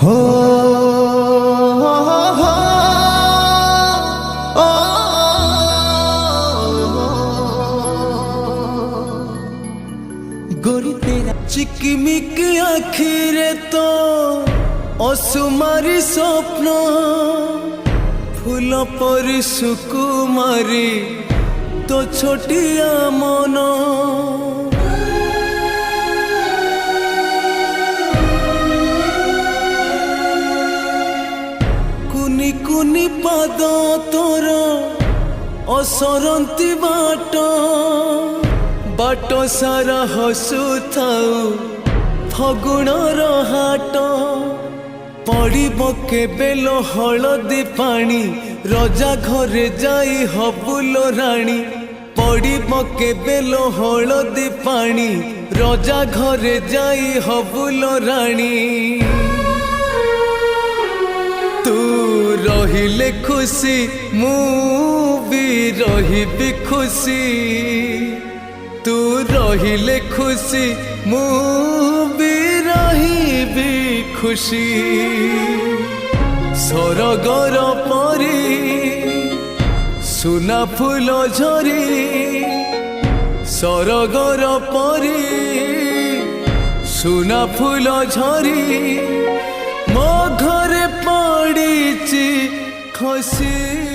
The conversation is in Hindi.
हो गोरी तेरा चिकमिक आखिरे तो असुमारी स्वप्न फूल परी सुकुमारी तो छोटिया मन कुनी कुनी पाद तोर असरंती बाट बाट सारा हसु थाऊ फगुणर हाट पड़ब केबेल हलदी पानी रजा घरे जाई हबुलो राणी पड़ब केबेल हलदी पानी रजा घरे जाई हबुलो राणी तू रहिले खुशी मु भी रहिबी खुशी तू रहिले खुशी मु भी रहिबी खुशी सरगर परी सुना फूल झरी सरगर परी सुना फूल झरी मो घरे पड़ी खसी।